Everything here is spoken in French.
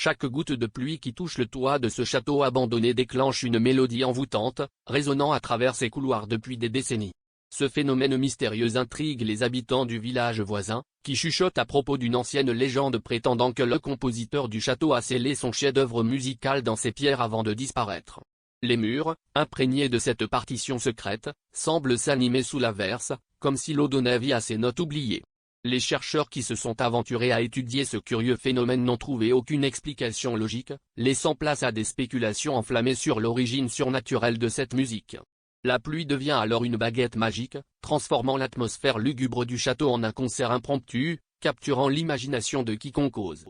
Chaque goutte de pluie qui touche le toit de ce château abandonné déclenche une mélodie envoûtante, résonnant à travers ses couloirs depuis des décennies. Ce phénomène mystérieux intrigue les habitants du village voisin, qui chuchotent à propos d'une ancienne légende prétendant que le compositeur du château a scellé son chef-d'œuvre musical dans ces pierres avant de disparaître. Les murs, imprégnés de cette partition secrète, semblent s'animer sous l'averse, comme si l'eau donnait vie à ces notes oubliées. Les chercheurs qui se sont aventurés à étudier ce curieux phénomène n'ont trouvé aucune explication logique, laissant place à des spéculations enflammées sur l'origine surnaturelle de cette musique. La pluie devient alors une baguette magique, transformant l'atmosphère lugubre du château en un concert impromptu, capturant l'imagination de quiconque ose.